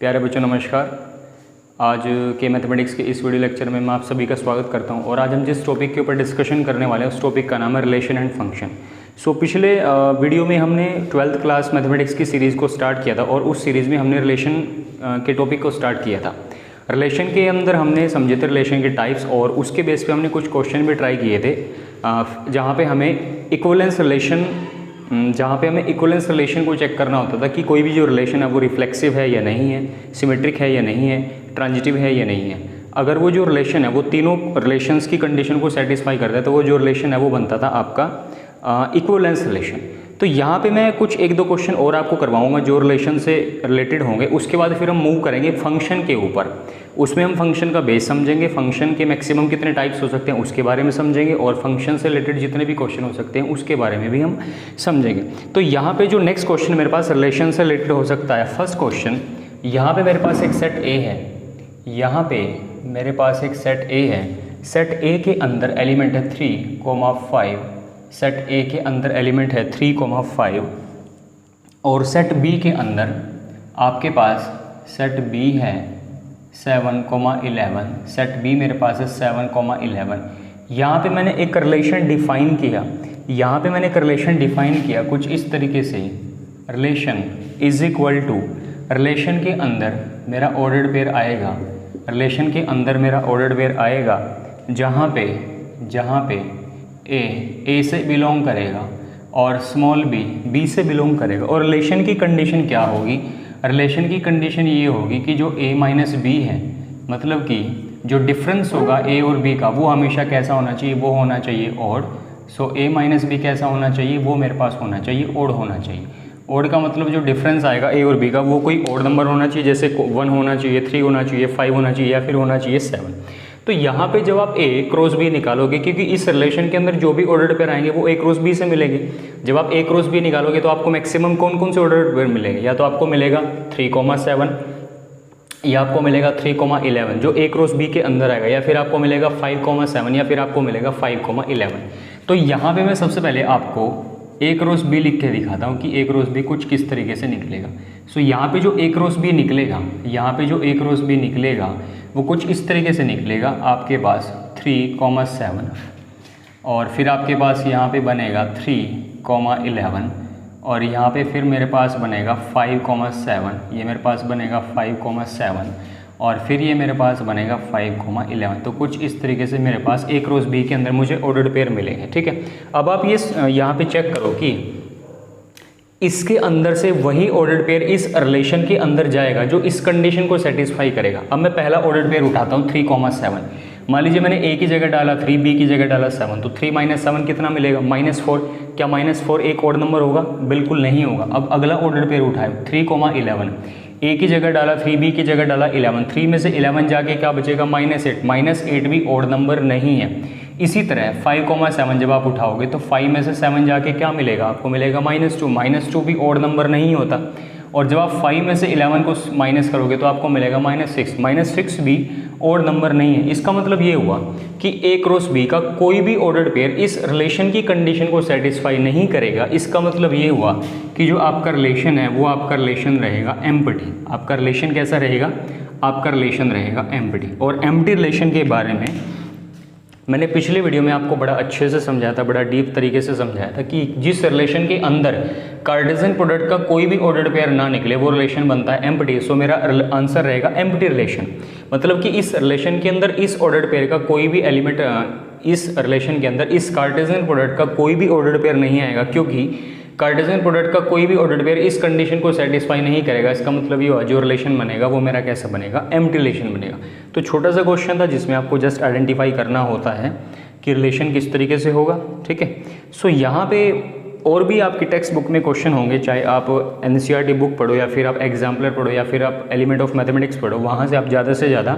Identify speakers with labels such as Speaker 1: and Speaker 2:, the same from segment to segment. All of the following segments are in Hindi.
Speaker 1: प्यारे बच्चों नमस्कार। आज के मैथमेटिक्स के इस वीडियो लेक्चर में मैं आप सभी का स्वागत करता हूं और आज हम जिस टॉपिक के ऊपर डिस्कशन करने वाले हैं उस टॉपिक का नाम है रिलेशन एंड फंक्शन। पिछले वीडियो में हमने 12th क्लास मैथमेटिक्स की सीरीज़ को स्टार्ट किया था और उस सीरीज़ में हमने रिलेशन के टॉपिक को स्टार्ट किया था। रिलेशन के अंदर हमने समझे थे रिलेशन के टाइप्स और उसके बेस पे हमने कुछ क्वेश्चन भी ट्राई किए थे जहाँ पे हमें इक्विवेलेंस रिलेशन को चेक करना होता था कि कोई भी जो रिलेशन है वो रिफ्लेक्सिव है या नहीं है, सिमेट्रिक है या नहीं है, ट्रांजिटिव है या नहीं है। अगर वो जो रिलेशन है वो तीनों रिलेशंस की कंडीशन को सेटिस्फाई करता है तो वो जो रिलेशन है वो बनता था आपका इक्विवेलेंस रिलेशन। तो यहाँ पे मैं कुछ एक दो क्वेश्चन और आपको करवाऊंगा जो रिलेशन से रिलेटेड होंगे। उसके बाद फिर हम मूव करेंगे फंक्शन के ऊपर। उसमें हम फंक्शन का बेस समझेंगे, फंक्शन के मैक्सिमम कितने टाइप्स हो सकते हैं उसके बारे में समझेंगे और फंक्शन से रिलेटेड जितने भी क्वेश्चन हो सकते हैं उसके बारे में भी हम समझेंगे। तो यहाँ पे जो नेक्स्ट क्वेश्चन मेरे पास रिलेशन से रिलेटेड हो सकता है, फर्स्ट क्वेश्चन, यहाँ पे मेरे पास एक सेट ए है, यहाँ पे मेरे पास एक सेट ए है। सेट ए के अंदर एलिमेंट है 3,5, सेट ए के अंदर एलिमेंट है 3,5 और सेट बी के अंदर आपके पास सेट बी है 7,11। सेट बी मेरे पास है 7,11। यहाँ पे मैंने एक रिलेशन डिफाइन किया, यहाँ पे मैंने एक रिलेशन डिफाइन किया कुछ इस तरीके से, relation is equal to, relation के अंदर मेरा ऑर्डर्ड पेयर आएगा, रिलेशन के अंदर मेरा ऑर्डर्ड पेयर आएगा जहाँ पे ए से बिलोंग करेगा और स्मॉल बी से बिलोंग करेगा। और रिलेशन की कंडीशन क्या होगी? रिलेशन की कंडीशन ये होगी कि जो a माइनस बी है, मतलब कि जो डिफरेंस होगा a और b का वो हमेशा कैसा होना चाहिए? वो होना चाहिए odd. So a minus b कैसा होना चाहिए? वो मेरे पास होना चाहिए ऑड होना चाहिए। ऑड का मतलब जो डिफरेंस आएगा a और b का वो कोई ऑड नंबर होना चाहिए, जैसे 1 होना चाहिए, 3 होना चाहिए, 5 होना चाहिए या फिर होना चाहिए 7। तो यहाँ पे जब आप a क्रॉस b निकालोगे, क्योंकि इस रिलेशन के अंदर जो भी ऑर्डर्ड पेयर आएंगे वो a क्रॉस b से मिलेंगे। जब आप a क्रॉस b निकालोगे तो आपको मैक्सिमम कौन कौन से ऑर्डर्ड पेयर मिलेंगे? या तो आपको मिलेगा 3,7 या आपको मिलेगा 3,11 जो a क्रॉस b के अंदर आएगा, या फिर आपको मिलेगा 5,7 या फिर आपको मिलेगा 5,11। तो यहाँ पे मैं सबसे पहले आपको a क्रॉस b लिख के दिखाता हूँ कि a क्रॉस b कुछ किस तरीके से निकलेगा। सो यहाँ पे जो a क्रॉस b निकलेगा, यहाँ पे जो a क्रॉस b निकलेगा वो कुछ इस तरीके से निकलेगा। आपके पास 3,7 और फिर आपके पास यहाँ पे बनेगा 3,11 और यहाँ पे फिर मेरे पास बनेगा 5,7, ये मेरे पास बनेगा 5,7 और फिर ये मेरे पास बनेगा 5,11। तो कुछ इस तरीके से मेरे पास a क्रॉस b के अंदर मुझे ऑर्डर्ड पेयर मिलेंगे। ठीक है, अब आप ये यहाँ पे चेक करो कि इसके अंदर से वही ऑर्डर्ड पेयर इस रिलेशन के अंदर जाएगा जो इस कंडीशन को सेटिस्फाई करेगा। अब मैं पहला ऑर्डर्ड पेयर उठाता हूँ 3,7। मान लीजिए मैंने a की जगह डाला 3, b की जगह डाला 7, तो 3 माइनस 7 कितना मिलेगा? -4। क्या -4 एक ऑड नंबर होगा? बिल्कुल नहीं होगा। अब अगला ऑर्डर्ड पेयर उठाए 3,11, a की जगह डाला 3, b की जगह डाला 11, 3 में से 11 जाके क्या बचेगा? -8। -8 भी ऑड नंबर नहीं है। इसी तरह 5,7 जब आप उठाओगे तो 5 में से 7 जाके क्या मिलेगा? आपको मिलेगा -2। -2 भी ऑड नंबर नहीं होता। और जब आप 5 में से 11 को माइनस करोगे तो आपको मिलेगा -6। -6 भी ऑड नंबर नहीं है। इसका मतलब ये हुआ कि a क्रॉस b का कोई भी ऑर्डर्ड पेयर इस रिलेशन की कंडीशन को सेटिस्फाई नहीं करेगा। इसका मतलब ये हुआ कि जो आपका रिलेशन है वो आपका रिलेशन रहेगा एम्प्टी। आपका रिलेशन कैसा रहेगा? आपका रिलेशन रहेगा एम्प्टी। और एम्प्टी रिलेशन के बारे में मैंने पिछले वीडियो में आपको बड़ा अच्छे से समझाया था, बड़ा डीप तरीके से समझाया था कि जिस रिलेशन के अंदर कार्टेशियन प्रोडक्ट का कोई भी ऑर्डर्ड पेयर ना निकले वो रिलेशन बनता है एम्प्टी। सो मेरा आंसर रहेगा एम्प्टी रिलेशन। मतलब कि इस रिलेशन के अंदर इस ऑर्डर्ड पेयर का कोई भी एलिमेंट, इस रिलेशन के अंदर इस कार्टेशियन प्रोडक्ट का कोई भी ऑर्डर्ड पेयर नहीं आएगा, क्योंकि कार्टेशियन प्रोडक्ट का कोई भी ऑर्डर्ड पेयर इस कंडीशन को सेटिस्फाई नहीं करेगा। इसका मतलब ये हुआ जो रिलेशन बनेगा वो मेरा कैसा बनेगा? एम्प्टी रिलेशन बनेगा। तो छोटा सा क्वेश्चन था जिसमें आपको जस्ट आइडेंटिफाई करना होता है कि रिलेशन किस तरीके से होगा। ठीक है, सो यहाँ पे और भी आपकी टेक्स्ट बुक में क्वेश्चन होंगे, चाहे आप NCERT बुक पढ़ो या फिर आप एग्जाम्पलर पढ़ो या फिर आप एलिमेंट ऑफ मैथमेटिक्स पढ़ो, वहाँ से आप ज़्यादा से ज़्यादा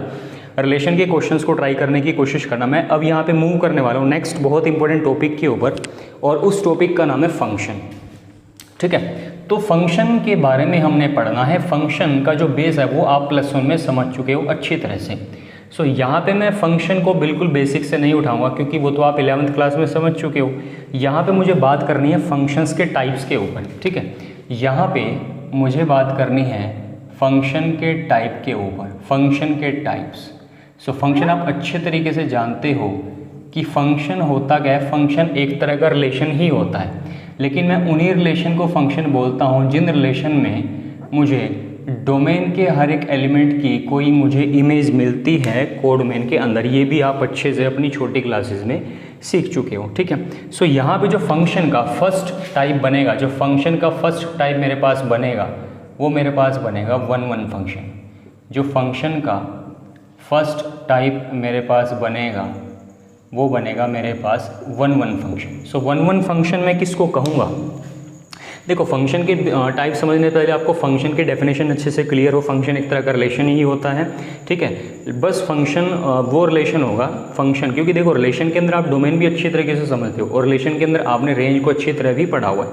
Speaker 1: रिलेशन के क्वेश्चंस को ट्राई करने की कोशिश करना। मैं अब यहाँ पे मूव करने वाला हूँ नेक्स्ट बहुत इंपॉर्टेंट टॉपिक के ऊपर और उस टॉपिक का नाम है फंक्शन। ठीक है, तो फंक्शन के बारे में हमने पढ़ना है। फंक्शन का जो बेस है वो आप +1 में समझ चुके हो अच्छी तरह से। सो यहाँ पे मैं फंक्शन को बिल्कुल बेसिक से नहीं उठाऊंगा क्योंकि वो तो आप 11th क्लास में समझ चुके हो। यहाँ पे मुझे बात करनी है फंक्शंस के टाइप्स के ऊपर। ठीक है, यहाँ पे मुझे बात करनी है फंक्शन के टाइप के ऊपर, फंक्शन के टाइप्स। सो फंक्शन आप अच्छे तरीके से जानते हो कि फंक्शन होता क्या है। फंक्शन एक तरह का रिलेशन ही होता है, लेकिन मैं उन्हीं रिलेशन को फंक्शन बोलता हूँ जिन रिलेशन में मुझे डोमेन के हर एक एलिमेंट की कोई मुझे इमेज मिलती है कोडमेन के अंदर। ये भी आप अच्छे से अपनी छोटी क्लासेस में सीख चुके हो, ठीक है। सो यहाँ पे जो फंक्शन का फर्स्ट टाइप बनेगा, जो फंक्शन का फर्स्ट टाइप मेरे पास बनेगा वो मेरे पास बनेगा 1-1 फंक्शन। जो फंक्शन का फर्स्ट टाइप मेरे पास बनेगा वो बनेगा मेरे पास 1-1 फंक्शन। सो 1-1 फंक्शन मैं किसको कहूँगा? देखो, फंक्शन के टाइप समझने से पहले आपको फंक्शन की डेफिनेशन अच्छे से क्लियर हो। फंक्शन एक तरह का रिलेशन ही होता है, ठीक है। बस फंक्शन वो रिलेशन होगा फंक्शन, क्योंकि देखो रिलेशन के अंदर आप डोमेन भी अच्छी तरीके से समझते हो और रिलेशन के अंदर आपने रेंज को अच्छी तरह भी पढ़ा हुआ है।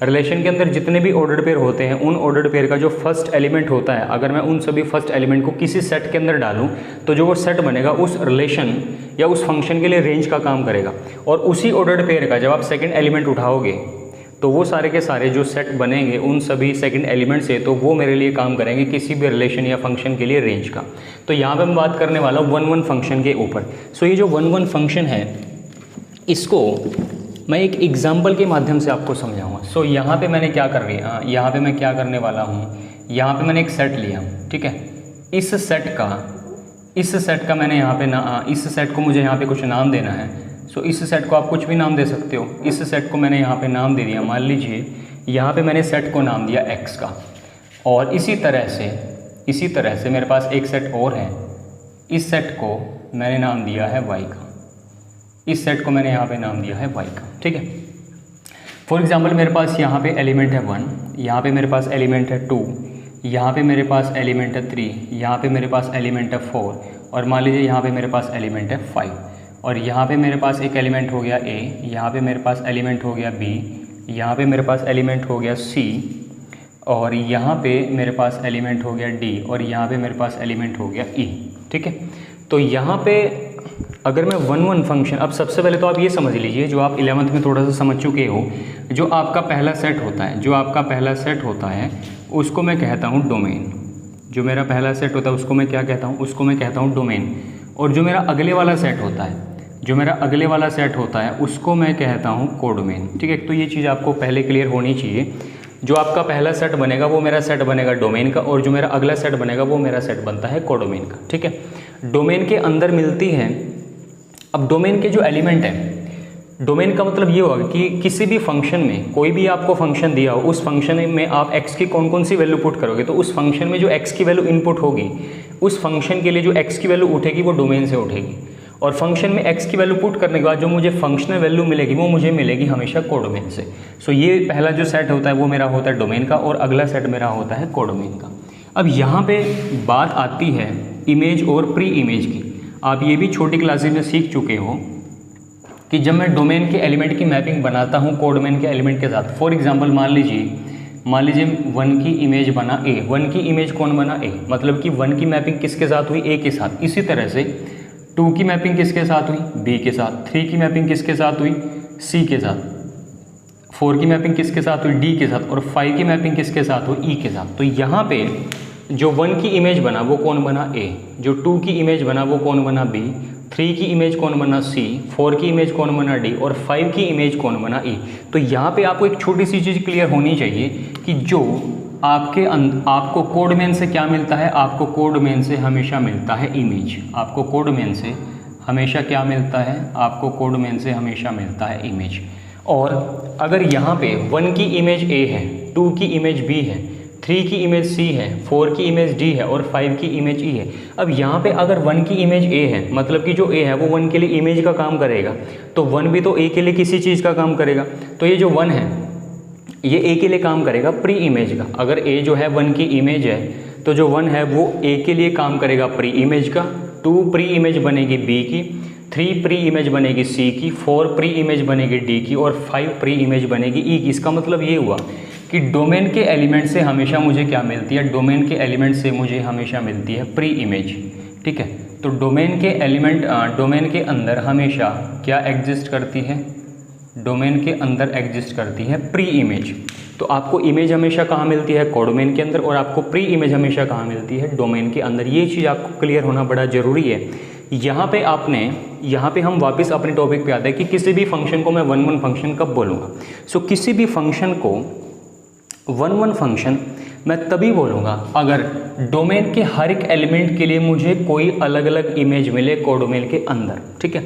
Speaker 1: रिलेशन के अंदर जितने भी ऑर्डर्ड पेयर होते हैं उन ऑर्डर्ड पेयर का जो फर्स्ट एलिमेंट होता है, अगर मैं उन सभी फर्स्ट एलिमेंट को किसी सेट के अंदर डालूं तो जो वो सेट बनेगा उस रिलेशन या उस फंक्शन के लिए रेंज का काम करेगा। और उसी ऑर्डर्ड पेयर का जब आप सेकंड एलिमेंट उठाओगे तो वो सारे के सारे जो सेट बनेंगे उन सभी सेकंड एलिमेंट से, तो वो मेरे लिए काम करेंगे किसी भी रिलेशन या फंक्शन के लिए रेंज का। तो यहाँ पे मैं बात करने वाला हूँ 1-1 फंक्शन के ऊपर। सो ये जो 1-1 फंक्शन है इसको मैं एक एग्जाम्पल के माध्यम से आपको समझाऊंगा। सो यहाँ पे मैंने क्या कर लिया, यहाँ पे मैं क्या करने वाला हूँ, यहाँ पे मैंने एक सेट लिया, ठीक है। इस सेट का मैंने यहाँ पे इस सेट को मुझे यहाँ पे कुछ नाम देना है। सो इस सेट को आप कुछ भी नाम दे सकते हो। इस सेट को मैंने यहाँ पे नाम दे दिया, मान लीजिए यहाँ पे मैंने सेट को नाम दिया x का। और इसी तरह से मेरे पास एक सेट और है, इस सेट को मैंने नाम दिया है y का। इस सेट को मैंने यहाँ पे नाम दिया है y का, ठीक है। फॉर एग्जांपल मेरे पास यहाँ पे एलिमेंट है 1, यहाँ पे मेरे पास एलिमेंट है 2, यहाँ पे मेरे पास एलिमेंट है 3, यहाँ पे मेरे पास एलिमेंट है 4, और मान लीजिए यहाँ पे मेरे पास एलिमेंट है 5, और यहाँ पे मेरे पास एक एलिमेंट हो गया a, यहाँ पे मेरे पास एलिमेंट हो गया b, यहाँ पे मेरे पास एलिमेंट हो गया c, और यहाँ पे मेरे पास एलिमेंट हो गया d, और यहाँ पे मेरे पास एलिमेंट हो गया e, ठीक है। तो यहाँ पे अगर मैं 1-1 फंक्शन, अब सबसे पहले तो आप ये समझ लीजिए, जो आप 11th में थोड़ा सा समझ चुके हो, जो आपका पहला सेट होता है उसको मैं कहता हूँ डोमेन। जो मेरा पहला सेट होता है उसको मैं क्या कहता हूँ? उसको मैं कहता हूँ डोमेन। और जो मेरा अगले वाला सेट होता है उसको मैं कहता हूँ कोडोमेन, ठीक है। तो ये चीज़ आपको पहले क्लियर होनी चाहिए। जो आपका पहला सेट बनेगा वो मेरा सेट बनेगा डोमेन का, और जो मेरा अगला सेट बनेगा वो मेरा सेट बनता है कोडोमेन का, ठीक है। डोमेन के अंदर मिलती है, अब डोमेन के जो एलिमेंट है, डोमेन का मतलब ये होगा कि किसी भी फंक्शन में कोई भी आपको फंक्शन दिया हो, उस फंक्शन में आप x की कौन कौन सी वैल्यू पुट करोगे, तो उस फंक्शन में जो x की वैल्यू इनपुट होगी, उस फंक्शन के लिए जो x की वैल्यू उठेगी वो डोमेन से उठेगी। और फंक्शन में x की वैल्यू पुट करने के बाद जो मुझे फंक्शनल वैल्यू मिलेगी वो मुझे मिलेगी हमेशा कोडोमेन से। सो ये पहला जो सेट होता है वो मेरा होता है डोमेन का, और अगला सेट मेरा होता है कोडोमेन का। अब यहाँ पे बात आती है इमेज और प्री इमेज की। आप ये भी छोटी क्लासेस में सीख चुके हो कि जब मैं डोमेन के एलिमेंट की मैपिंग बनाता हूँ कोडोमेन के एलिमेंट के साथ, फॉर एग्जांपल मान लीजिए 1 की इमेज बना a, 1 की इमेज कौन बना a, मतलब कि 1 की मैपिंग किसके साथ हुई? a के साथ। इसी तरह से 2 की मैपिंग किसके साथ हुई? b के साथ। 3 की मैपिंग किसके साथ हुई? c के साथ। 4 की मैपिंग किसके साथ हुई? d के साथ। और 5 की मैपिंग किसके साथ हुई? e के साथ। तो यहाँ पे जो 1 की इमेज बना वो कौन बना? a, जो 2 की इमेज बना वो कौन बना? b, 3 की इमेज कौन बना? c, 4 की इमेज कौन बना? d, और 5 की इमेज कौन बना? e। तो यहाँ पे आपको एक छोटी सी चीज़ क्लियर होनी चाहिए कि जो आपको कोडमेन से क्या मिलता है? आपको कोडमेन से हमेशा मिलता है इमेज। आपको कोडमेन से हमेशा क्या मिलता है? आपको कोडमेन से हमेशा मिलता है इमेज। और अगर यहाँ पे 1 की इमेज a है, 2 की इमेज b है, 3 की इमेज c है, 4 की इमेज d है, और 5 की इमेज e है। अब यहाँ पे अगर 1 की इमेज a है, मतलब कि जो a है वो 1 के लिए इमेज का काम करेगा, तो 1 भी तो a के लिए किसी चीज़ का काम करेगा। तो ये जो 1 है ये a के लिए काम करेगा प्री इमेज का। अगर a जो है 1 की इमेज है तो जो 1 है वो a के लिए काम करेगा प्री इमेज का, 2 प्री इमेज बनेगी b की, 3 प्री इमेज बनेगी c की, 4 प्री इमेज बनेगी d की, और 5 प्री इमेज बनेगी e की। इसका मतलब ये हुआ कि डोमेन के एलिमेंट से हमेशा मुझे क्या मिलती है? डोमेन के एलिमेंट से मुझे हमेशा मिलती है प्री इमेज, ठीक है। तो डोमेन के अंदर हमेशा क्या एग्जिस्ट करती है? डोमेन के अंदर एग्जिस्ट करती है प्री इमेज। तो आपको इमेज हमेशा कहाँ मिलती है, कोडोमेन के अंदर, और आपको प्री इमेज हमेशा कहाँ मिलती है, डोमेन के अंदर। ये चीज़ आपको क्लियर होना बड़ा ज़रूरी है। यहाँ पे हम वापस अपने टॉपिक पे आते हैं कि किसी भी फंक्शन को मैं 1-1 फंक्शन कब बोलूँगा। सो किसी भी फंक्शन को 1-1 फंक्शन मैं तभी बोलूँगा अगर डोमेन के हर एक एलिमेंट के लिए मुझे कोई अलग अलग इमेज मिले कोडोमेन के अंदर, ठीक है।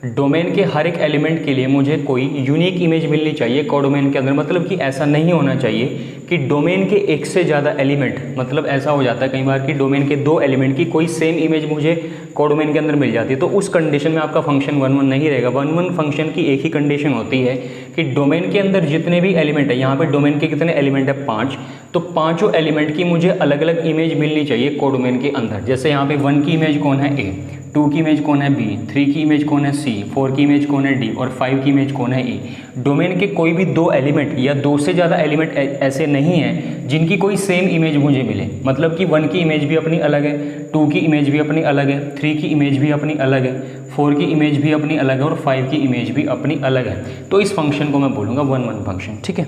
Speaker 1: डोमेन के हर एक एलिमेंट के लिए मुझे कोई यूनिक इमेज मिलनी चाहिए कोडोमेन के अंदर। मतलब कि ऐसा नहीं होना चाहिए कि डोमेन के एक से ज़्यादा एलिमेंट, मतलब ऐसा हो जाता है कई बार कि डोमेन के 2 एलिमेंट की कोई सेम इमेज मुझे कोडोमेन के अंदर मिल जाती है, तो उस कंडीशन में आपका फंक्शन 1-1 नहीं रहेगा। 1-1 फंक्शन की एक ही कंडीशन होती है कि डोमेन के अंदर जितने भी एलिमेंट है, यहाँ पे डोमेन के कितने एलिमेंट है, 5, तो पाँचों एलिमेंट की मुझे अलग अलग इमेज मिलनी चाहिए कोडोमेन के अंदर। जैसे यहाँ पे 1 की इमेज कौन है, ए, 2 की इमेज कौन है, बी, 3 की इमेज कौन है, सी, 4 की इमेज कौन है, डी, और 5 की इमेज कौन है, ई। डोमेन के कोई भी 2 एलिमेंट या 2 से ज़्यादा एलिमेंट ऐसे नहीं हैं जिनकी कोई सेम इमेज मुझे मिले। मतलब कि 1 की इमेज भी अपनी अलग है, 2 की इमेज भी अपनी अलग है, 3 की इमेज भी अपनी अलग है, 4 की इमेज भी अपनी अलग है, और 5 की इमेज भी अपनी अलग है। तो इस फंक्शन को मैं बोलूँगा 1-1 फंक्शन, ठीक है।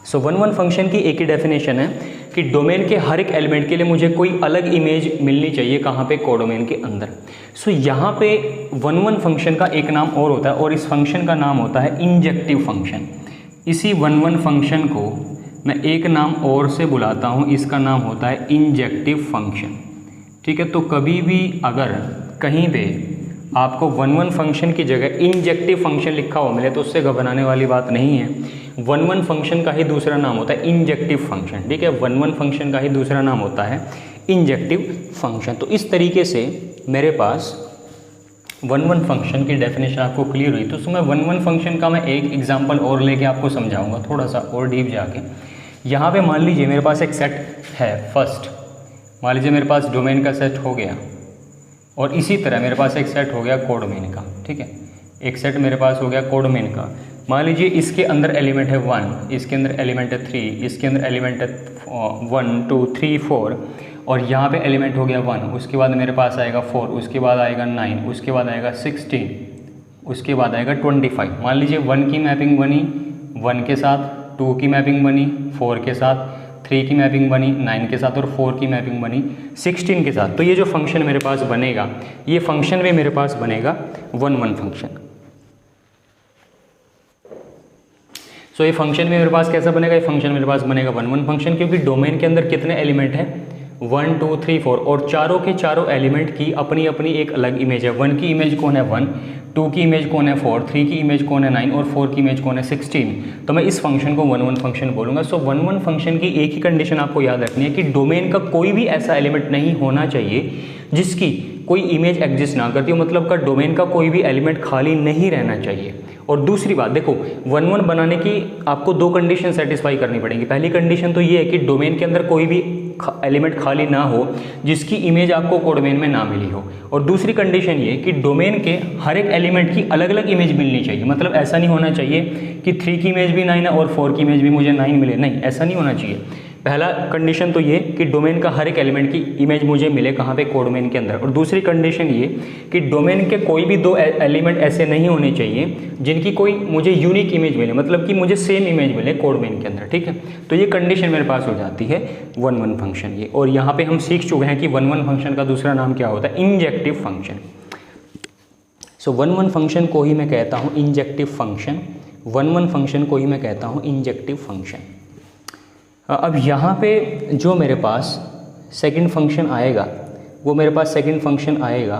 Speaker 1: सो 1-1 फंक्शन की एक ही डेफिनेशन है कि डोमेन के हर एक एलिमेंट के लिए मुझे कोई अलग इमेज मिलनी चाहिए, कहाँ पे, कोडोमेन के अंदर। सो यहाँ पे 1-1 फंक्शन का एक नाम और होता है, और इस फंक्शन का नाम होता है इंजेक्टिव फंक्शन। इसी 1-1 फंक्शन को मैं एक नाम और से बुलाता हूँ, इसका नाम होता है इंजेक्टिव फंक्शन, ठीक है। तो कभी भी अगर कहीं पे आपको 1-1 फंक्शन की जगह इंजेक्टिव फंक्शन लिखा हुआ मिले तो उससे घबराने वाली बात नहीं है। 1-1 फंक्शन का ही दूसरा नाम होता है इंजेक्टिव फंक्शन, ठीक है। 1-1 फंक्शन का ही दूसरा नाम होता है इंजेक्टिव फंक्शन। तो इस तरीके से मेरे पास 1-1 फंक्शन की डेफिनेशन आपको क्लियर हुई। तो मैं 1-1 फंक्शन का मैं एक एग्जांपल और लेके आपको समझाऊंगा, थोड़ा सा और डीप जाके। यहाँ पे मान लीजिए मेरे पास एक सेट है, फर्स्ट मान लीजिए मेरे पास डोमेन का सेट हो गया, और इसी तरह मेरे पास एक सेट हो गया कोडोमेन का, ठीक है। एक सेट मेरे पास हो गया कोडोमेन का। मान लीजिए इसके अंदर एलिमेंट है 1, इसके अंदर एलिमेंट है 3, इसके अंदर एलिमेंट है 1, 2, 3, 4, और यहाँ पे एलिमेंट हो गया 1, उसके बाद मेरे पास आएगा 4, उसके बाद आएगा 9, उसके बाद आएगा 16, उसके बाद आएगा 25। मान लीजिए 1 की मैपिंग बनी 1 के साथ, 2 की मैपिंग बनी 4 के साथ, 3 की मैपिंग बनी 9 के साथ, और 4 की मैपिंग बनी 16 के साथ। तो ये जो फंक्शन मेरे पास बनेगा, ये फंक्शन भी मेरे पास बनेगा 1-1 फंक्शन। सो ये फंक्शन भी मेरे पास कैसा बनेगा, ये फंक्शन मेरे पास बनेगा 1-1 फंक्शन, क्योंकि डोमेन के अंदर कितने एलिमेंट हैं, 1, 2, 3, 4, और चारों के चारों एलिमेंट की अपनी अपनी एक अलग इमेज है। 1 की इमेज कौन है, 1, 2 की इमेज कौन है, 4, 3 की इमेज कौन है, 9, और 4 की इमेज कौन है, 16। तो मैं इस फंक्शन को 1-1 फंक्शन बोलूँगा। सो 1-1 फंक्शन की एक ही कंडीशन आपको याद रखनी है कि डोमेन का कोई भी ऐसा एलिमेंट नहीं होना चाहिए जिसकी कोई इमेज एग्जिस्ट ना करती हो। मतलब का डोमेन का कोई भी एलिमेंट खाली नहीं रहना चाहिए। और दूसरी बात देखो, 1-1 बनाने की आपको 2 कंडीशन सेटिस्फाई करनी पड़ेंगी। पहली कंडीशन तो ये है कि डोमेन के अंदर कोई भी एलिमेंट खाली ना हो जिसकी इमेज आपको कोडोमेन में ना मिली हो, और दूसरी कंडीशन ये कि डोमेन के हर एक एलिमेंट की अलग अलग इमेज मिलनी चाहिए। मतलब ऐसा नहीं होना चाहिए कि 3 की इमेज भी 9 है और 4 की इमेज भी मुझे 9 मिले, नहीं, ऐसा नहीं होना चाहिए। पहला कंडीशन तो ये कि डोमेन का हर एक एलिमेंट की इमेज मुझे मिले, कहाँ पे, कोडोमेन के अंदर। और दूसरी कंडीशन ये कि डोमेन के कोई भी 2 एलिमेंट ऐसे नहीं होने चाहिए जिनकी कोई मुझे यूनिक इमेज मिले, मतलब कि मुझे सेम इमेज मिले कोडोमेन के अंदर, ठीक है। तो ये कंडीशन मेरे पास हो जाती है 1-1 फंक्शन ये। और यहाँ पे हम सीख चुके हैं कि 1-1 फंक्शन का दूसरा नाम क्या होता है, इंजेक्टिव फंक्शन। सो 1-1 फंक्शन को ही मैं कहता हूँ इंजेक्टिव फंक्शन। 1-1 फंक्शन को ही मैं कहता हूँ इंजेक्टिव फंक्शन। अब यहाँ पे जो मेरे पास सेकंड फंक्शन आएगा, वो मेरे पास सेकंड फंक्शन आएगा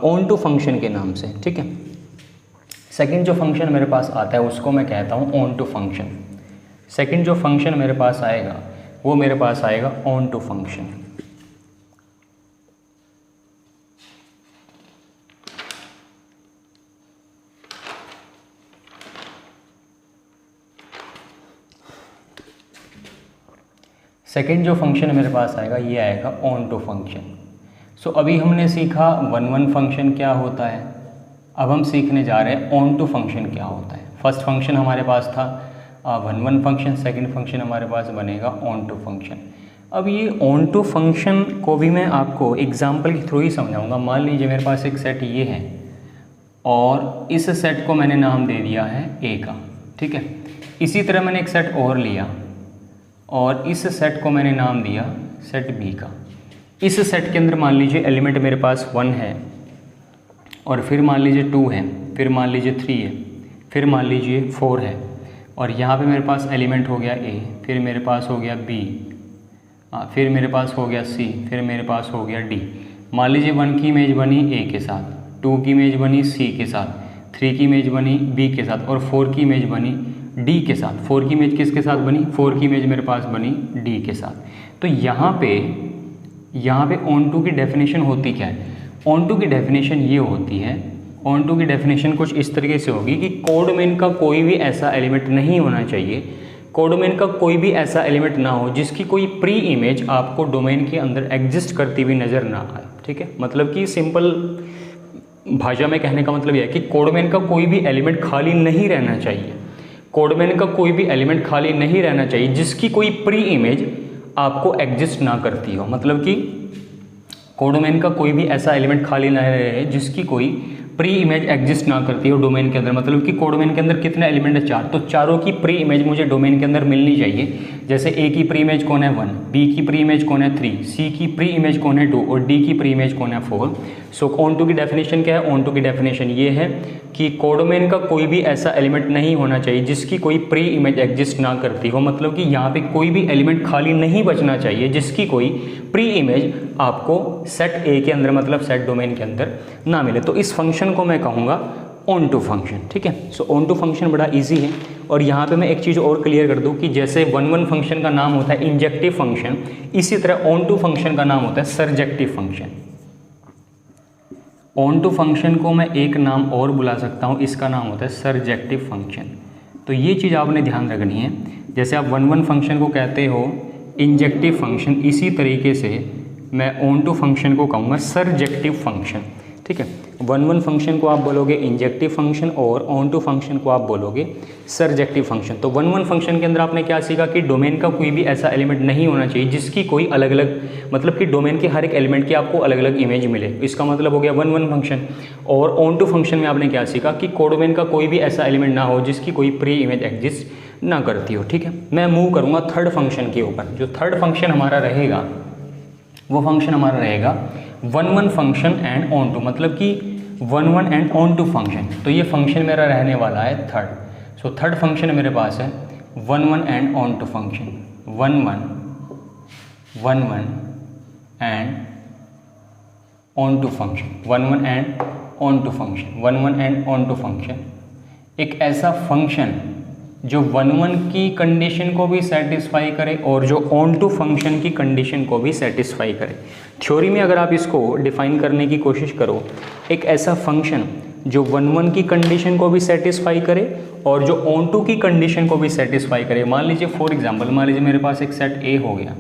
Speaker 1: ऑन टू फंक्शन के नाम से, ठीक है। सेकंड जो फंक्शन मेरे पास आता है उसको मैं कहता हूँ ऑन टू फंक्शन। सेकंड जो फंक्शन मेरे पास आएगा वो मेरे पास आएगा ऑन टू फंक्शन। सेकेंड जो फंक्शन मेरे पास आएगा ये आएगा ऑन टू फंक्शन। सो अभी हमने सीखा 1-1 फंक्शन क्या होता है, अब हम सीखने जा रहे हैं ऑन टू फंक्शन क्या होता है। फर्स्ट फंक्शन हमारे पास था 1-1 फंक्शन, सेकेंड फंक्शन हमारे पास बनेगा ऑन टू फंक्शन। अब ये ऑन टू फंक्शन को भी मैं आपको एग्जाम्पल के थ्रू ही समझाऊंगा। मान लीजिए मेरे पास एक सेट ये है और इस सेट को मैंने नाम दे दिया है ए का, ठीक है। इसी तरह मैंने एक सेट और लिया और इस सेट को मैंने नाम दिया सेट बी का। इस सेट के अंदर मान लीजिए एलिमेंट मेरे पास 1 है और फिर मान लीजिए 2 है, फिर मान लीजिए 3 है, फिर मान लीजिए 4 है और यहाँ पे मेरे पास एलिमेंट हो गया ए, फिर मेरे पास हो गया बी, फिर मेरे पास हो गया सी, फिर मेरे पास हो गया डी। मान लीजिए 1 की इमेज बनी ए के साथ, 2 की इमेज बनी सी के साथ, 3 की इमेज बनी बी के साथ और 4 की इमेज बनी डी के साथ। 4 की इमेज किसके साथ बनी? 4 की इमेज मेरे पास बनी डी के साथ। तो यहाँ पे ऑन टू की डेफिनेशन होती क्या है? ऑन टू की डेफिनेशन ये होती है, ऑन टू की डेफिनेशन कुछ इस तरीके से होगी कि कोडोमेन का कोई भी ऐसा एलिमेंट नहीं होना चाहिए, कोडोमेन का कोई भी ऐसा एलिमेंट ना हो जिसकी कोई प्री इमेज आपको डोमेन के अंदर एग्जिस्ट करती हुई नज़र ना आए। ठीक है, मतलब कि सिंपल भाषा में कहने का मतलब यह है कि कोडोमेन का कोई भी एलिमेंट खाली नहीं रहना चाहिए, कोडोमेन का कोई भी एलिमेंट खाली नहीं रहना चाहिए जिसकी कोई प्री इमेज आपको एग्जिस्ट ना करती हो। मतलब कि कोडोमेन का कोई भी ऐसा एलिमेंट खाली ना रहे जिसकी कोई प्री इमेज एग्जिस्ट ना करती हो डोमेन के अंदर। मतलब कि कोडोमेन के अंदर कितने एलिमेंट है? 4, तो चारों की प्री इमेज मुझे डोमेन के अंदर मिलनी चाहिए। जैसे ए की प्री इमेज कौन है? 1, बी की प्री इमेज कौन है? 3, सी की प्री इमेज कौन है? 2 और डी की प्री इमेज कौन है? 4। सो ऑन टू की डेफिनेशन क्या है? ऑन टू की डेफिनेशन ये है कि कोडोमेन का कोई भी ऐसा एलिमेंट नहीं होना चाहिए जिसकी कोई प्री इमेज एग्जिस्ट ना करती हो। मतलब कि यहाँ पे कोई भी एलिमेंट खाली नहीं बचना चाहिए जिसकी कोई प्री इमेज आपको सेट ए के अंदर, मतलब सेट डोमेन के अंदर ना मिले। तो इस फंक्शन को मैं कहूँगा ऑन टू फंक्शन। ठीक है, सो ऑन टू फंक्शन बड़ा इजी है। और यहाँ पे मैं एक चीज़ और क्लियर कर दूँ कि जैसे 1 फंक्शन का नाम होता है इंजेक्टिव फंक्शन, इसी तरह ऑन टू फंक्शन का नाम होता है सरजेक्टिव फंक्शन। ऑन टू फंक्शन को मैं एक नाम और बुला सकता हूँ, इसका नाम होता है सरजेक्टिव फंक्शन। तो ये चीज़ आपने ध्यान रखनी है। जैसे आप 1 फंक्शन को कहते हो इंजेक्टिव फंक्शन, इसी तरीके से मैं ऑन टू फंक्शन को कहूँगा सरजेक्टिव फंक्शन। ठीक है, 1 फंक्शन को आप बोलोगे इंजेक्टिव फंक्शन और ऑन टू फंक्शन को आप बोलोगे सरजेक्टिव फंक्शन। तो 1 फंक्शन के अंदर आपने क्या सीखा कि डोमेन का कोई भी ऐसा एलिमेंट नहीं होना चाहिए जिसकी कोई अलग अलग, मतलब कि डोमेन के हर एक एलिमेंट की आपको अलग अलग इमेज मिले। इसका मतलब हो गया 1 फंक्शन। और ऑन टू फंक्शन में आपने क्या सीखा कि कोडोमेन का कोई भी ऐसा एलिमेंट ना हो जिसकी कोई प्री इमेज एग्जिस्ट ना करती हो। ठीक है, मैं मूव करूँगा थर्ड फंक्शन के ऊपर। जो थर्ड फंक्शन हमारा रहेगा वो फंक्शन हमारा रहेगा 1 फंक्शन एंड ऑन टू, मतलब कि 1 एंड ऑन टू फंक्शन। तो ये फंक्शन मेरा रहने वाला है थर्ड। सो थर्ड फंक्शन मेरे पास है 1 and onto function, 1 and onto function, 1 and onto function, 1 and onto function. एक ऐसा फंक्शन जो 1 की कंडीशन को भी सेटिस्फाई करे और जो ऑन टू फंक्शन की कंडीशन को भी सेटिस्फाई करे। थ्योरी में अगर आप इसको डिफाइन करने की कोशिश करो, एक ऐसा फंक्शन जो 1 की कंडीशन को भी सेटिस्फाई करे और जो ऑन टू की कंडीशन को भी सेटिस्फाई करे। मान लीजिए फॉर एग्जांपल, मान लीजिए मेरे पास एक सेट ए हो गया,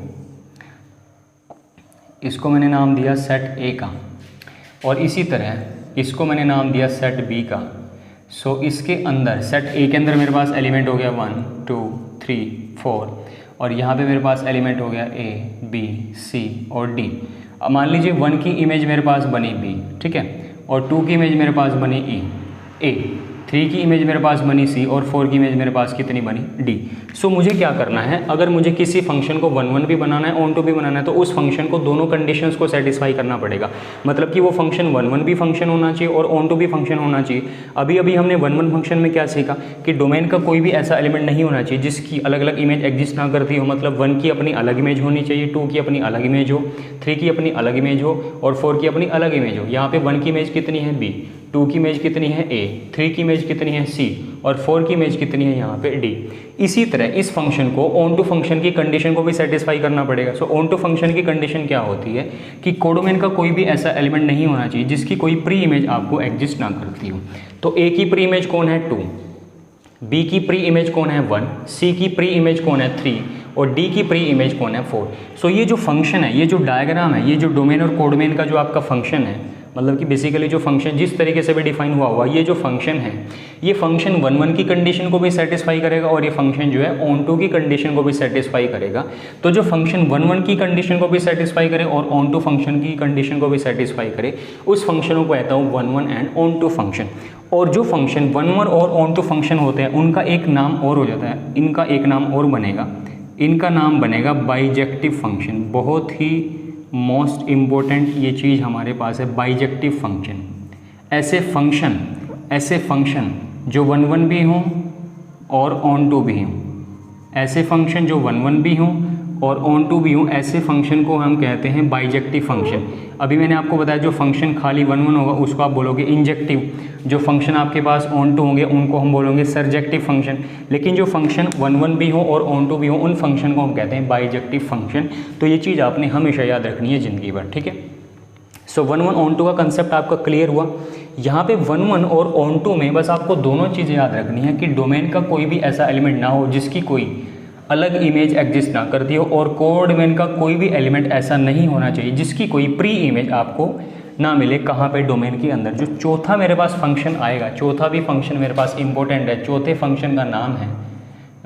Speaker 1: इसको मैंने नाम दिया सेट ए का, और इसी तरह इसको मैंने नाम दिया सेट बी का। सो इसके अंदर सेट ए के अंदर मेरे पास एलिमेंट हो गया 1, 2, 3, 4 और यहाँ पे मेरे पास एलिमेंट हो गया ए, बी, सी और डी। अब मान लीजिए 1 की इमेज मेरे पास बनी बी, ठीक है, और 2 की इमेज मेरे पास बनी ए, 3 की इमेज मेरे पास बनी सी और 4 की इमेज मेरे पास कितनी बनी डी। सो मुझे क्या करना है, अगर मुझे किसी फंक्शन को 1 भी बनाना है, ऑन टू भी बनाना है, तो उस फंक्शन को दोनों कंडीशंस को सेटिस्फाई करना पड़ेगा। मतलब कि वो फंक्शन 1 भी फंक्शन होना चाहिए और ऑन टू भी फंक्शन होना चाहिए। अभी अभी हमने 1 फंक्शन में क्या सीखा कि डोमेन का कोई भी ऐसा एलिमेंट नहीं होना चाहिए जिसकी अलग अलग इमेज एग्जिस्ट ना करती हो। मतलब 1 की अपनी अलग इमेज होनी चाहिए, 2 की अपनी अलग इमेज हो, 3 की अपनी अलग इमेज हो और 4 की अपनी अलग इमेज हो। यहाँ पे 1 की इमेज कितनी है बी, 2 की इमेज कितनी है ए, 3 की इमेज कितनी है सी और 4 की इमेज कितनी है यहाँ पे डी। इसी तरह इस फंक्शन को ऑन टू फंक्शन की कंडीशन को भी सेटिस्फाई करना पड़ेगा। सो ऑन टू फंक्शन की कंडीशन क्या होती है कि कोडोमेन का कोई भी ऐसा एलिमेंट नहीं होना चाहिए जिसकी कोई प्री इमेज आपको एग्जिस्ट ना करती हो। तो ए की प्री इमेज कौन है 2, बी की प्री इमेज कौन है 1, सी की प्री इमेज कौन है 3 और डी की प्री इमेज कौन है 4। सो ये जो फंक्शन है, ये जो डायग्राम है, ये जो डोमेन और कोडोमेन का जो आपका फंक्शन है, मतलब कि बेसिकली जो फंक्शन जिस तरीके से भी डिफाइन हुआ हुआ, ये जो फंक्शन है, ये फंक्शन 1 की कंडीशन को भी सेटिस्फाई करेगा और ये फंक्शन जो है ऑन टू की कंडीशन को भी सेटिस्फाई करेगा। तो जो फंक्शन 1 की कंडीशन को भी सेटिस्फाई करे और ऑन टू फंक्शन की कंडीशन को भी सेटिस्फाई करे, उस फंक्शन को कहता हूँ 1 एंड ऑन टू फंक्शन। और जो फंक्शन वन वन और ऑन टू फंक्शन होते हैं उनका एक नाम और हो जाता है, इनका एक नाम और बनेगा, इनका नाम बनेगा बाइजेक्टिव फंक्शन। बहुत ही मोस्ट इम्पोर्टेंट ये चीज़ हमारे पास है, बाइजेक्टिव फंक्शन। ऐसे फंक्शन जो वन वन भी हों और ऑन टू भी हों, ऐसे फंक्शन जो वन वन भी हों और ऑन टू भी हों, ऐसे फंक्शन को हम कहते हैं बाइजेक्टिव फंक्शन। अभी मैंने आपको बताया जो फंक्शन खाली वन वन होगा उसको आप बोलोगे इंजेक्टिव, जो फंक्शन आपके पास ऑन टू होंगे उनको हम बोलोगे सर्जेक्टिव फंक्शन, लेकिन जो फंक्शन वन वन भी हो और ऑन टू भी हो उन फंक्शन को हम कहते हैं बाइजेक्टिव फंक्शन। तो ये चीज़ आपने हमेशा याद रखनी है ज़िंदगी भर, ठीक है। So one one onto का कंसेप्ट आपका क्लियर हुआ। यहाँ पे वन वन और ऑन टू में बस आपको दोनों चीज़ें याद रखनी है कि डोमेन का कोई भी ऐसा एलिमेंट ना हो जिसकी कोई अलग इमेज एग्जिस्ट ना करती हो, और कोडोमेन का कोई भी एलिमेंट ऐसा नहीं होना चाहिए जिसकी कोई प्री इमेज आपको ना मिले। कहाँ पे? डोमेन के अंदर। जो चौथा मेरे पास फंक्शन आएगा, चौथा भी फंक्शन मेरे पास इंपॉर्टेंट है। चौथे फंक्शन का नाम है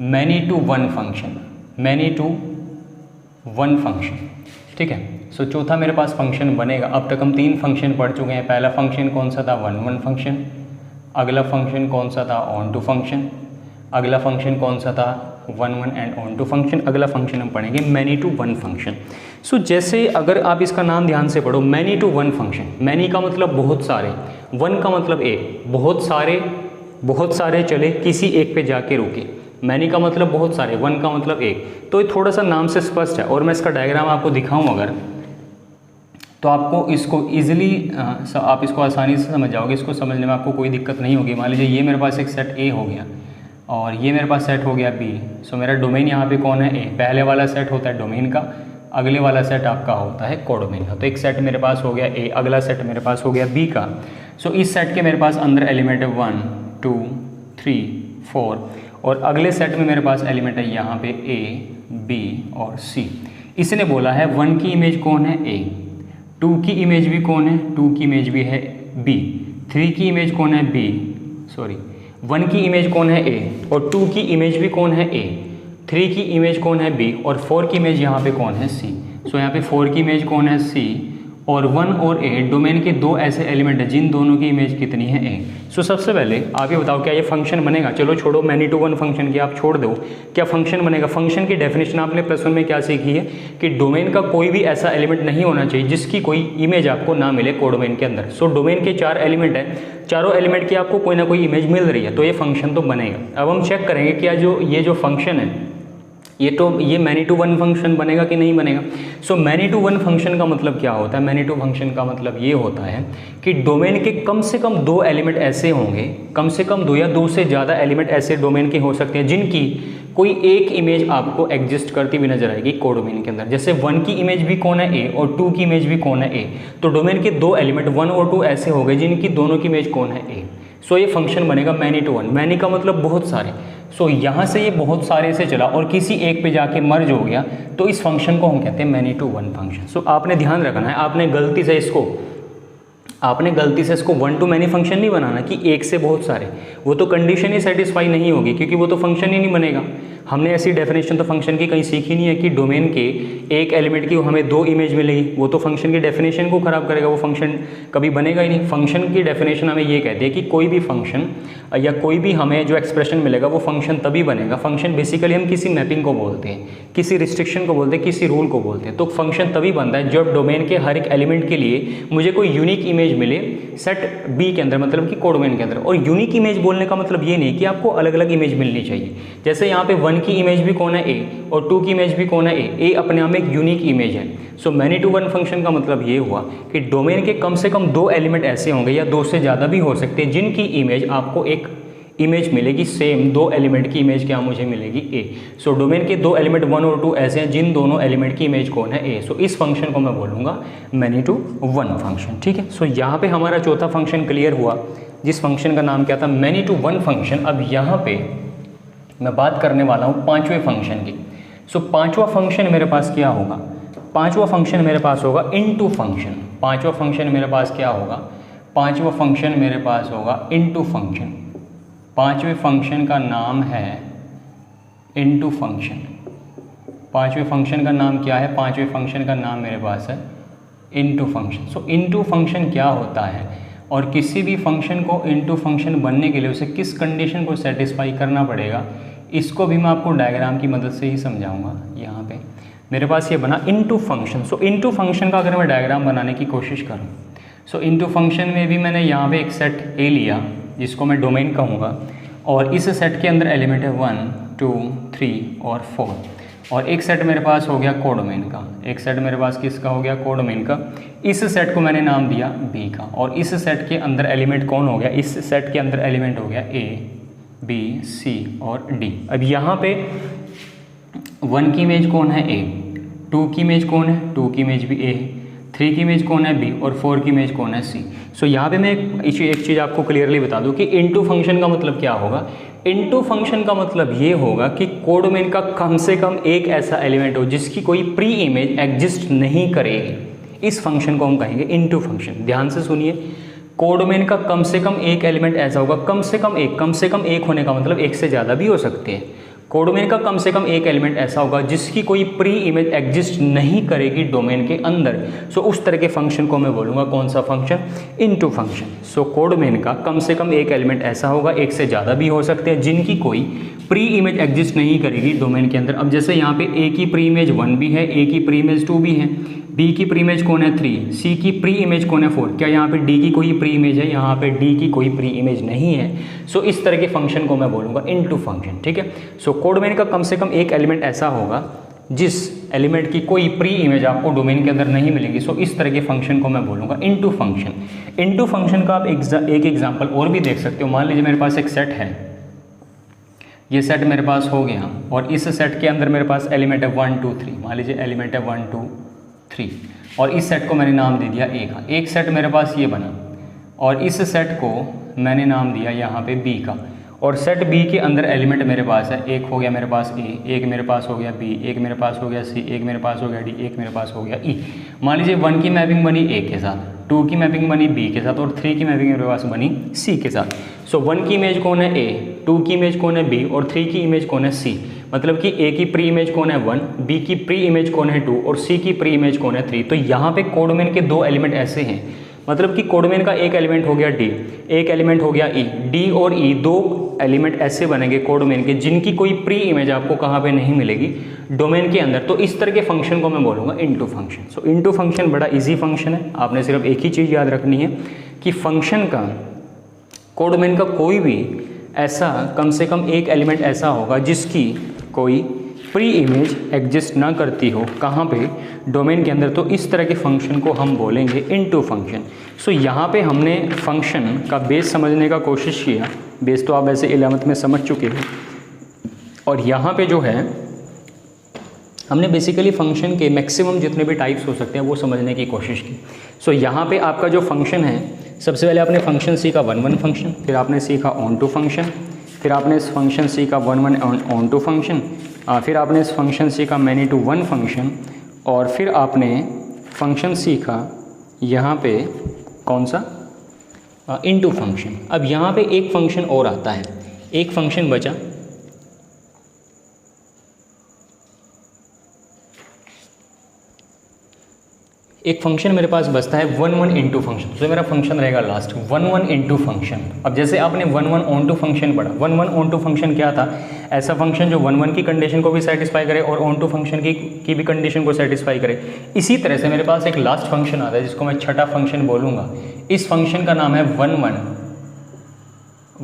Speaker 1: many to one function, many to one function, ठीक है। सो चौथा मेरे पास फंक्शन बनेगा। अब तक हम 3 फंक्शन पढ़ चुके हैं। पहला फंक्शन कौन सा था? One one function. अगला फंक्शन कौन सा था? Onto function. अगला फंक्शन कौन सा था? One one and onto function. अगला फंक्शन हम पढ़ेंगे many to one function. So जैसे अगर आप इसका नाम ध्यान से पढ़ो, many to one function. Many का मतलब बहुत सारे, वन का मतलब एक। बहुत सारे चले, किसी एक पे जाके रुके। मैनी का मतलब बहुत सारे, वन का मतलब एक। तो ये थोड़ा सा नाम से स्पष्ट है, और मैं इसका डायग्राम आपको दिखाऊं अगर, तो आपको इसको ईजिली आप इसको आसानी से समझ जाओगे। इसको समझने में आपको कोई दिक्कत नहीं होगी। मान लीजिए ये मेरे पास एक सेट ए हो गया और ये मेरे पास सेट हो गया बी। सो मेरा डोमेन यहाँ पे कौन है? ए। पहले वाला सेट होता है डोमेन का, अगले वाला सेट आपका होता है कोडोमेन का। तो एक सेट मेरे पास हो गया ए, अगला सेट मेरे पास हो गया बी का। सो इस सेट के मेरे पास अंदर एलिमेंट है 1 2 3 4, और अगले सेट में मेरे पास एलिमेंट है यहाँ पे ए बी और सी। इसने बोला है 1 की इमेज कौन है? ए। 2 की इमेज भी कौन है? 2 की इमेज भी है बी। 3 की इमेज कौन है? बी। 1 की इमेज कौन है? ए। और 2 की इमेज भी कौन है? ए। 3 की इमेज कौन है? बी। और 4 की इमेज यहाँ पे कौन है? सी। सो यहाँ पे 4 की इमेज कौन है? सी। और 1 और ए डोमेन के 2 ऐसे एलिमेंट हैं जिन दोनों की इमेज कितनी है? ए। सो सबसे पहले आप ये बताओ क्या ये फंक्शन बनेगा? चलो छोड़ो मैनी टू वन फंक्शन की, आप छोड़ दो, क्या फंक्शन बनेगा? फंक्शन की डेफिनेशन आपने +1 में क्या सीखी है कि डोमेन का कोई भी ऐसा एलिमेंट नहीं होना चाहिए जिसकी कोई इमेज आपको ना मिले कोडोमेन के अंदर। सो डोमेन के 4 एलिमेंट है, चारों एलिमेंट की आपको कोई ना कोई इमेज मिल रही है, तो ये फंक्शन तो बनेगा। अब हम चेक करेंगे क्या ये जो फंक्शन है ये मैनी टू वन फंक्शन बनेगा कि नहीं बनेगा। So many to one function का मतलब क्या होता है? मैनी टू फंक्शन का मतलब ये होता है कि डोमेन के कम से कम 2 एलिमेंट ऐसे होंगे, कम से कम 2 या 2 से ज़्यादा एलिमेंट ऐसे डोमेन के हो सकते हैं जिनकी कोई एक इमेज आपको एग्जिस्ट करती हुई नजर आएगी कोडोमेन के अंदर। जैसे 1 की इमेज भी कौन है? ए। और 2 की इमेज भी कौन है? ए। तो डोमेन के 2 एलिमेंट 1 और 2 ऐसे हो गए जिनकी दोनों की इमेज कौन है? ए। सो ये फंक्शन बनेगा मैनी टू वन। मैनी का मतलब बहुत सारे। सो यहाँ से ये बहुत सारे से चला और किसी एक पे जाके मर्ज हो गया, तो इस फंक्शन को हम कहते हैं मैनी टू वन फंक्शन। सो आपने ध्यान रखना है, आपने गलती से इसको 1 टू मैनी फंक्शन नहीं बनाना कि एक से बहुत सारे, वो तो कंडीशन ही सेटिस्फाई नहीं होगी क्योंकि वो तो फंक्शन ही नहीं बनेगा। हमने ऐसी डेफिनेशन तो फंक्शन की कहीं सीखी नहीं है कि डोमेन के एक एलिमेंट की हमें 2 इमेज मिलेगी, वो तो फंक्शन की डेफिनेशन को खराब करेगा, वो फंक्शन कभी बनेगा ही नहीं। फंक्शन की डेफिनेशन हमें ये कहती है कि कोई भी फंक्शन या कोई भी हमें जो एक्सप्रेशन मिलेगा वो फंक्शन तभी बनेगा। फंक्शन बेसिकली हम किसी मैपिंग को बोलते हैं, किसी रिस्ट्रिक्शन को बोलते हैं, किसी रूल को बोलते हैं। तो फंक्शन तभी बनता है जब डोमेन के हर एक एलिमेंट के लिए मुझे कोई यूनिक इमेज मिले सेट बी के अंदर, मतलब कि कोडोमेन के अंदर। और यूनिक इमेज बोलने का मतलब ये नहीं कि आपको अलग अलग इमेज मिलनी चाहिए। जैसे यहाँ पे 1 की इमेज भी कौन है? ए। और 2 की इमेज भी कौन है? ए। ए अपने आप में एक यूनिक इमेज है। So many to one function का मतलब ये हुआ कि डोमेन के कम से कम 2 एलिमेंट ऐसे होंगे या 2 से ज़्यादा भी हो सकते हैं जिनकी इमेज आपको एक इमेज मिलेगी, सेम 2 एलिमेंट की इमेज क्या मुझे मिलेगी? ए। सो डोमेन के 2 एलिमेंट 1 और 2 ऐसे हैं जिन दोनों एलिमेंट की इमेज कौन है? ए। सो इस फंक्शन को मैं बोलूँगा मैनी टू वन फंक्शन, ठीक है। सो यहाँ पे हमारा चौथा फंक्शन क्लियर हुआ जिस फंक्शन का नाम क्या था? Many to one function. अब यहाँ पे मैं बात करने वाला हूँ 5वें फंक्शन की। सो 5वां फंक्शन मेरे पास क्या होगा? 5वां फंक्शन मेरे पास होगा इनटू फंक्शन। 5वां फंक्शन मेरे पास क्या होगा? 5वां फंक्शन मेरे पास होगा इनटू फंक्शन। 5वें फंक्शन का नाम है इनटू फंक्शन। 5वें फंक्शन का नाम क्या है? 5वें फंक्शन का नाम मेरे पास है इनटू फंक्शन। सो इनटू फंक्शन क्या होता है? और किसी भी फंक्शन को इनटू फंक्शन बनने के लिए उसे किस कंडीशन को सेटिस्फाई करना पड़ेगा, इसको भी मैं आपको डायग्राम की मदद से ही समझाऊंगा। यहाँ पे मेरे पास ये बना इनटू फंक्शन। सो इनटू फंक्शन का अगर मैं डायग्राम बनाने की कोशिश करूँ, सो इनटू फंक्शन में भी मैंने यहाँ पे एक सेट ए लिया जिसको मैं डोमेन कहूँगा, और इस सेट के अंदर एलिमेंट है 1 2 3 और 4, और एक सेट मेरे पास हो गया कोडोमेन का, एक सेट मेरे पास किसका हो गया, कोडोमेन का। इस सेट को मैंने नाम दिया बी का, और इस सेट के अंदर एलिमेंट कौन हो गया, इस सेट के अंदर एलिमेंट हो गया ए बी सी और डी। अब यहाँ पे 1 की इमेज कौन है, ए, 2 की इमेज कौन है, 2 की इमेज भी ए है, 3 की इमेज कौन है, बी, और 4 की इमेज कौन है, सी। सो यहाँ पे मैं एक चीज़ आपको क्लियरली बता दूँ कि इनटू फंक्शन का मतलब क्या होगा। इनटू फंक्शन का मतलब ये होगा कि कोडोमेन का कम से कम एक ऐसा एलिमेंट हो जिसकी कोई प्री इमेज एग्जिस्ट नहीं करेगी, इस फंक्शन को हम कहेंगे इनटू फंक्शन। ध्यान से सुनिए, कोडोमेन का कम से कम एक एलिमेंट ऐसा होगा, कम से कम एक होने का मतलब एक से ज़्यादा भी हो सकते हैं। कोडोमेन का कम से कम एक एलिमेंट ऐसा होगा जिसकी कोई प्री इमेज एग्जिस्ट नहीं करेगी डोमेन के अंदर। सो उस तरह के फंक्शन को मैं बोलूँगा कौन सा फंक्शन, इनटू फंक्शन। सो कोडोमेन का कम से कम एक एलिमेंट ऐसा होगा, एक से ज़्यादा भी हो सकते हैं, जिनकी कोई प्री इमेज एग्जिस्ट नहीं करेगी डोमेन के अंदर। अब जैसे यहाँ पे ए की प्री इमेज 1 भी है, ए की प्री इमेज 2 भी है, बी की प्री इमेज कौन है 3, सी की प्री इमेज कौन है 4। क्या यहाँ पे डी की कोई प्री इमेज है, यहाँ पे डी की कोई प्री इमेज नहीं है। सो इस तरह के फंक्शन को मैं बोलूँगा इनटू फंक्शन, ठीक है। सो कोडोमेन का कम से कम एक एलिमेंट ऐसा होगा जिस एलिमेंट की कोई प्री इमेज आपको डोमेन के अंदर नहीं मिलेगी। सो इस तरह के फंक्शन को मैं बोलूँगा इनटू फंक्शन। इनटू फंक्शन का आप एक एग्जाम्पल और भी देख सकते हो। मान लीजिए मेरे पास एक सेट है, ये सेट मेरे पास हो गया, और इस सेट के अंदर मेरे पास एलिमेंट है 1 2 3। मान लीजिए एलिमेंट है 1 2 3, और इस सेट को मैंने नाम दे दिया ए का। एक सेट मेरे पास ये बना, और इस सेट को मैंने नाम दिया यहाँ पे बी का, और सेट बी के अंदर एलिमेंट मेरे पास है, एक हो गया मेरे पास ए, एक मेरे पास हो गया बी, एक मेरे पास हो गया सी, एक मेरे पास हो गया डी, एक मेरे पास हो गया ई। मान लीजिए 1 की मैपिंग बनी ए के साथ, 2 की मैपिंग बनी बी के साथ, और 3 की मैपिंग मेरे पास बनी सी के साथ। सो 1 की इमेज कौन है ए, 2 की इमेज कौन है बी, और 3 की इमेज कौन है सी। मतलब कि ए की प्री इमेज कौन है 1, बी की प्री इमेज कौन है 2, और सी की प्री इमेज कौन है 3। तो यहाँ पे कोडोमेन के 2 एलिमेंट ऐसे हैं, मतलब कि कोडोमेन का एक एलिमेंट हो गया डी, एक एलिमेंट हो गया ई। डी और ई 2 एलिमेंट ऐसे बनेंगे कोडोमेन के जिनकी कोई प्री इमेज आपको कहाँ पे नहीं मिलेगी, डोमेन के अंदर। तो इस तरह के फंक्शन को मैं बोलूँगा इनटू फंक्शन। सो इनटू फंक्शन बड़ा इजी फंक्शन है। आपने सिर्फ एक ही चीज़ याद रखनी है कि फंक्शन का, कोडोमेन का कोई भी ऐसा कम से कम एक एलिमेंट ऐसा होगा जिसकी कोई प्री इमेज एग्जिस्ट ना करती हो, कहाँ पे, डोमेन के अंदर। तो इस तरह के फंक्शन को हम बोलेंगे इनटू फंक्शन। सो यहाँ पे हमने फंक्शन का बेस समझने का कोशिश किया। बेस तो आप वैसे 11th में समझ चुके हो, और यहाँ पे जो है हमने बेसिकली फंक्शन के मैक्सिमम जितने भी टाइप्स हो सकते हैं वो समझने की कोशिश की। सो यहाँ पे आपका जो फंक्शन है, सबसे पहले आपने फंक्शन सीखा 1 1 फंक्शन, फिर आपने सीखा ऑन टू फंक्शन, फिर आपने इस फंक्शन सीखा 1 1 ऑन टू फंक्शन, फिर आपने इस फंक्शन सीखा मैनी टू 1 फंक्शन, और फिर आपने फंक्शन सीखा यहाँ पे कौन सा, इनटू फंक्शन। अब यहाँ पे एक फंक्शन और आता है, एक फंक्शन बचा, एक फंक्शन मेरे पास बचता है 1 1 इनटू फंक्शन। तो मेरा फंक्शन रहेगा लास्ट 1 1 इनटू फंक्शन। अब जैसे आपने 1 1 ऑन टू फंक्शन पढ़ा, 1 1 ऑन टू फंक्शन क्या था, ऐसा फंक्शन जो 1 1 की कंडीशन को भी सेटिस्फाई करे और ऑन टू फंक्शन की भी कंडीशन को सेटिस्फाई करे। इसी तरह से मेरे पास एक लास्ट फंक्शन आता है जिसको मैं छठा फंक्शन बोलूँगा। इस फंक्शन का नाम है 1 1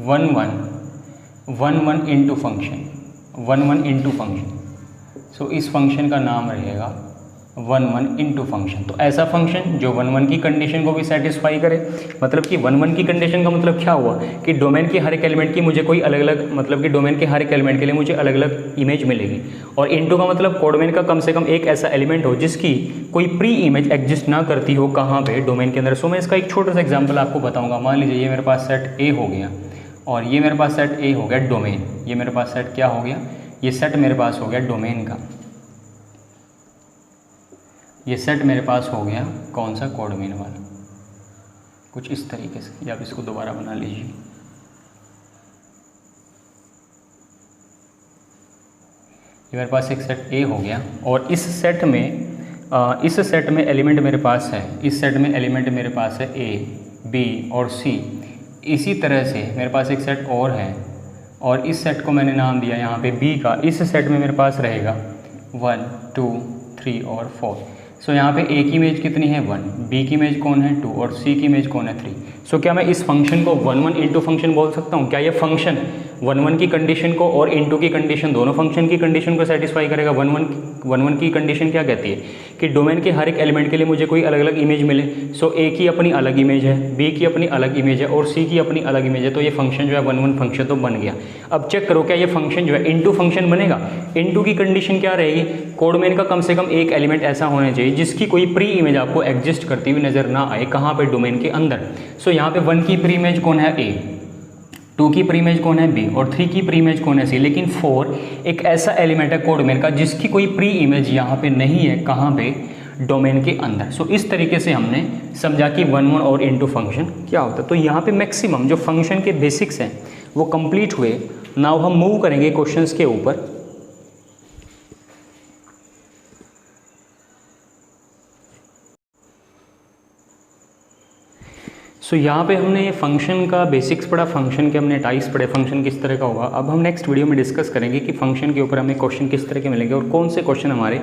Speaker 1: 1 1 1 1 इनटू फंक्शन, 1 1 इनटू फंक्शन। सो इस फंक्शन का नाम रहेगा 1 1 इनटू फंक्शन। तो ऐसा फंक्शन जो 1 1 की कंडीशन को भी सेटिस्फाई करे। मतलब कि 1 1 की कंडीशन का मतलब क्या हुआ कि डोमेन के हर एक एलिमेंट की मुझे कोई अलग अलग, मतलब कि डोमेन के हर एक एलिमेंट के लिए मुझे अलग अलग इमेज मिलेगी। और इनटू का मतलब कोडोमेन का कम से कम एक ऐसा एलिमेंट हो जिसकी कोई प्री इमेज एग्जिस्ट ना करती हो, कहाँ पे, डोमेन के अंदर। सो मैं इसका एक छोटा सा एग्जाम्पल आपको बताऊँगा। मान लीजिए ये मेरे पास सेट ए हो गया, और ये मेरे पास सेट ए हो गया डोमेन। ये मेरे पास सेट क्या हो गया, ये सेट मेरे पास हो गया डोमेन का, ये सेट मेरे पास हो गया कौन सा, कोडोमेन वाला। कुछ इस तरीके से, या आप इसको दोबारा बना लीजिए। ये मेरे पास एक सेट ए हो गया, और इस सेट में एलिमेंट मेरे पास है, इस सेट में एलिमेंट मेरे पास है ए बी और सी। इसी तरह से मेरे पास एक सेट और है और इस सेट को मैंने नाम दिया यहाँ पे बी का। इस सेट में मेरे पास रहेगा 1 2 3 और 4। सो यहाँ पे ए की इमेज कितनी है 1, बी की इमेज कौन है 2 और सी की इमेज कौन है 3। सो क्या मैं इस फंक्शन को 1 1 इंटू फंक्शन बोल सकता हूँ? क्या ये फंक्शन 1 1 की कंडीशन को और इंटू की कंडीशन, दोनों फंक्शन की कंडीशन को सेटिस्फाई करेगा? 1 1 की कंडीशन क्या कहती है कि डोमेन के हर एक एलिमेंट के लिए मुझे कोई अलग अलग इमेज मिले। सो ए की अपनी अलग इमेज है, बी की अपनी अलग इमेज है और सी की अपनी अलग इमेज है। तो ये फंक्शन जो है 1 1 फंक्शन तो बन गया। अब चेक करो क्या ये फंक्शन जो है इंटू फंक्शन बनेगा? इंटू की कंडीशन क्या रहेगी? कोड में इनका कम से कम एक एलिमेंट ऐसा होना चाहिए जिसकी कोई प्री इमेज आपको एग्जिस्ट करती हुई नजर ना आए। कहाँ पे? डोमेन के अंदर। सो यहाँ पे 1 की प्री इमेज कौन है? ए, 2 की प्री इमेज कौन है? बी और 3 की प्री इमेज कौन है? सी। लेकिन 4 एक ऐसा एलिमेंट है कोड डोमेन का जिसकी कोई प्री इमेज यहाँ पे नहीं है। कहाँ पे? डोमेन के अंदर। सो इस तरीके से हमने समझा कि 1 1 और इंटू फंक्शन क्या होता है। तो यहाँ पे मैक्सिमम जो फंक्शन के बेसिक्स हैं वो कंप्लीट हुए। नाउ हम मूव करेंगे क्वेश्चंस के ऊपर। सो यहाँ पे हमने फंक्शन का बेसिक्स पढ़ा, फंक्शन के हमने टाइप्स पढ़े, फंक्शन किस तरह का होगा। अब हम नेक्स्ट वीडियो में डिस्कस करेंगे कि फंक्शन के ऊपर हमें क्वेश्चन किस तरह के मिलेंगे और कौन से क्वेश्चन हमारे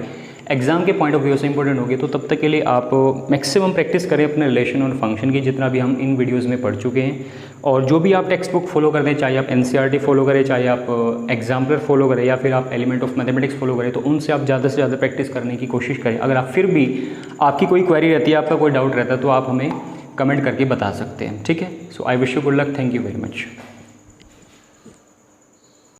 Speaker 1: एग्जाम के पॉइंट ऑफ व्यू से इंपॉर्टेंट होंगे। तो तब तक के लिए आप मैक्सिमम प्रैक्टिस करें अपने रिलेशन और फंक्शन की, जितना भी हम इन वीडियोज़ में पढ़ चुके हैं। और जो भी आप टेक्स्ट बुक फॉलो करते हैं, चाहे आप NCERT फॉलो करें, चाहे आप एग्जाम्पलर फॉलो करें या फिर आप एलिमेंट ऑफ मैथमेटिक्स फॉलो करें, तो उनसे आप ज़्यादा से ज़्यादा प्रैक्टिस करने की कोशिश करें। अगर आप फिर भी आपकी कोई क्वेरी रहती है, आपका कोई डाउट रहता है, तो आप हमें कमेंट करके बता सकते हैं। ठीक है। So I wish you good luck. Thank you very much.